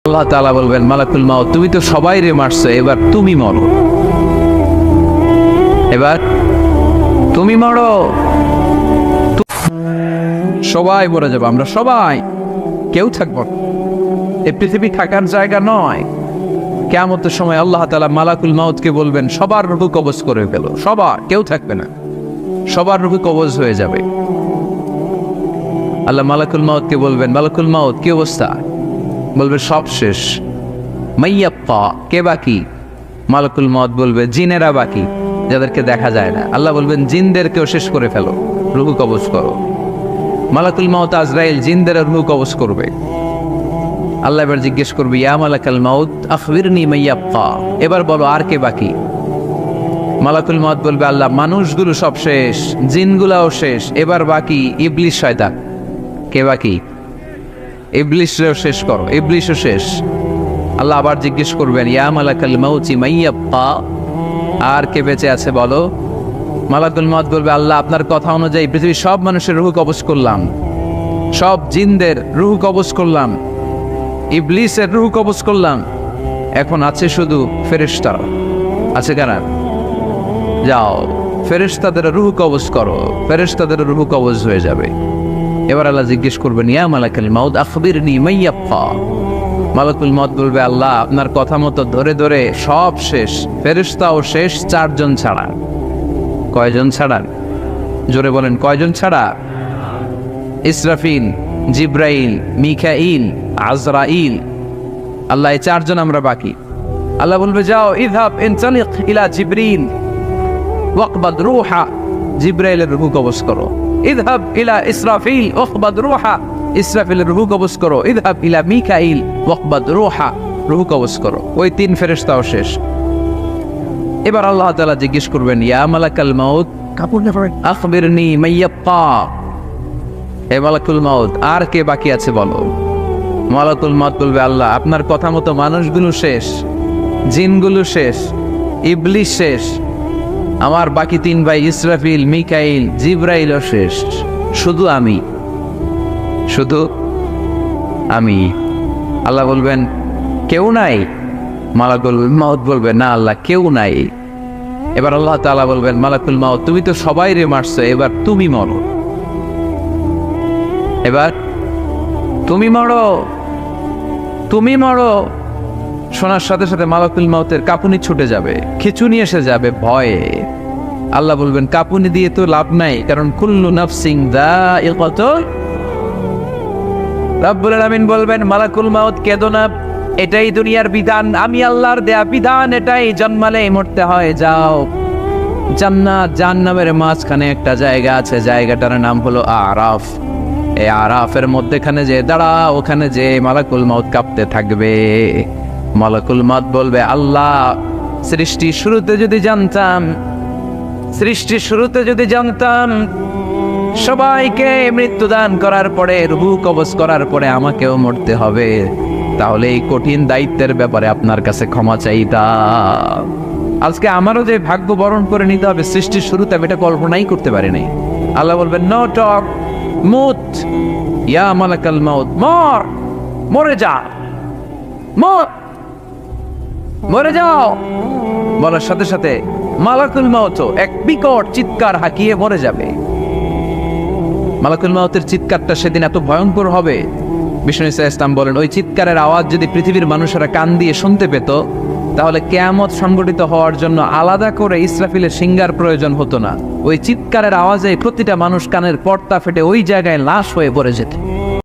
আল্লাহ তাআলা বলবেন, মালাকুল মাউত তুমি তো সবাই রে মারছো, এবার তুমি মরো, এবার তুমি মরো। সবাই মরে যাবো, আমরা সবাই, কেউ থাকবো না। এই পৃথিবী থাকার জায়গা নয়। কিয়ামতের সময় আল্লাহ তাআলা মালাকুল মাউতকে বলবেন, সবার রূহ কবজ করে ফেলো, সবার, কেউ থাকবে না, সবার রূহ কবজ হয়ে যাবে। আল্লাহ মালাকুল মাউতকে বলবেন, মালাকুল মাউত কি অবস্থা? বলবে সব শেষ। মাইয়াপ্পা, কে বাকি? মালাকুল মাউত বলবে জিনেরা বাকি, যাদেরকে দেখা যায় না। আল্লাহ বলবেন জিনদেরকেও শেষ করে ফেলো, রূহ কবজ করো। মালাকুল মাউত আজরাইল জিনদের রূহ কবজ করবে। আল্লাহ এবার জিজ্ঞেস করবে, ইয়া মালাকাল মাউত আখবিরনি মাইয়াপ্পা, এবার বলো আর কে বাকি? মালাকুল মাউত বলবে, আল্লাহ মানুষগুলো সব শেষ, জিনগুলাও শেষ, এবার বাকি ইবলিস শয়তান। কে বাকি? ইবলিসও শেষ করো, ইবলিসও শেষ। আল্লাহ আবার জিজ্ঞেস করবেন, ইয়া মালাকাল মাউতি মাইয়াপ্পা, আর কে বেঁচে আছে বলো? মালাকুল মাউত বলবে, আল্লাহ আপনার কথা অনুযায়ী পৃথিবীর সব মানুষের রূহ কবজ করলাম, সব জিনদের রূহ কবজ করলাম, ইবলিসের রূহ কবজ করলাম, এখন আছে শুধু ফেরেশতারা। আছে কারা? যাও ফেরেশতাদের রূহ কবজ করো, ফেরেশতাদের রূহ কবজ হয়ে যাবে। এবার আল্লাহ জিজ্ঞেস করবেন, ইয়া মালাকুল মাউত আখবিরনি মাইয়াপ্পা। মালাকুল মাউত বলবে, আল্লাহ আপনার কথা মতো ধরে ধরে সব শেষ, ফেরেশতাও শেষ, চারজন ছাড়া। কয়জন ছাড়া? জোরে বলেন, কয়জন ছাড়া? ইসরাফিল, জিব্রাইল, মিকাইল, আজরাইল। আল্লাহ এই চারজন আমরা বাকি। আল্লাহ বলবে, যাও ইযহাব ইনতালিক ইলা জিবরিল ওয়াকবাদ রূহা, জিব্রাইলের রূহ কবজ করো। ইযহাব ইলা ইসরাফিল ওয়াকবাদ রূহা, ইসরাফিলের রূহ কবজ করো। ইযহাব ইলা মিকাইল ওয়াকবাদ রূহা, রূহ কবজ করো। ওই তিন ফেরেশতাও শেষ। এবার আল্লাহ তাআলা জিজ্ঞেস করবেন, ইয়া মালাকাল মাউত আখবিরনি মাইয়াপ্পা, হে মালাকুল মাউত আর কে বাকি আছে বলো? মালাকুল মাউত বলবে, আল্লাহ আপনার কথা মতো মানুষগুলো শেষ, জিনগুলো শেষ, ইবলিস শেষ, আমার বাকি তিন ভাই ইসরাফিল, মিকাইল, জিব্রাইলও শেষ, শুধু আমি, শুধু আমি। আল্লাহ বলবেন, কেউ নাই? মালাকুল মাউত বলবে, না আল্লাহ কেউ নাই। এবার আল্লাহ তাআলা বলবেন, মালাকুল মাউত তুমি তো সবাই রে মারছো, এবার তুমি মরো, এবার তুমি মরো, তুমি মরো। শোনার সাথে সাথে মালাকুল মাউতের কাঁপুনি ছুটে যাবে, খিঁচুনি এসে যাবে ভয়ে। আল্লাহ বলবেন, কাঁপুনি দিয়ে তো লাভ নাই, কারণ কুল্লু নাফসিন যায়িকাতুল। রব্বুল আলামিন বলবেন, মালাকুল মাউত কেঁদো না, এটাই দুনিয়ার বিধান, আমি আল্লাহর দেয়া বিধান, এটাই, জন্মালেই মরতে হয়। যাও, জান্নাত জাহান্নামের মাঝখানে একটা জায়গা আছে, জায়গাটার নাম হলো আরাফ। এই আরাফের মধ্যেখানে যে দাঁড়া, ওখানে যে মালাকুল মাউত কাঁপতে থাকবে। মালাকুল মাউত বলবে, আল্লাহ সৃষ্টি শুরুতে যদি জানতাম, সৃষ্টি শুরুতে যদি জানতাম সবাইকে মৃত্যুদান করার পরে, রূহ কবজ করার পরে আমাকেও মরতে হবে, তাহলে এই কঠিন দায়িত্বের ব্যাপারে আপনার কাছে ক্ষমা চাইতাম। আজকে আমারও যে ভাগ্য বরণ করে নিতে হবে সৃষ্টির শুরুতে, আমি এটা কল্পনাই করতে পারি নাই। আল্লাহ বলবেন, নো টক, মুত, ইয়া মালাকাল মাউত, মর, মরে যা, মর, মরে যাও। বলার সাথে সাথে মালাকুল মাউত এক বিকট চিৎকার হাঁকিয়ে মরে যাবে। মালাকুল মাউতের চিৎকারটা সেদিন এত ভয়ঙ্কর হবে, বিষ্ণু ইসলাম বলেন, ওই চিৎকারের আওয়াজ যদি পৃথিবীর মানুষেরা কান দিয়ে শুনতে পেত, তাহলে কিয়ামত সংগঠিত হওয়ার জন্য আলাদা করে ইসরাফিলের সিঙ্গার প্রয়োজন হতো না। ওই চিৎকারের আওয়াজে প্রতিটা মানুষ কানের পর্দা ফেটে ওই জায়গায় লাশ হয়ে পড়ে যেত।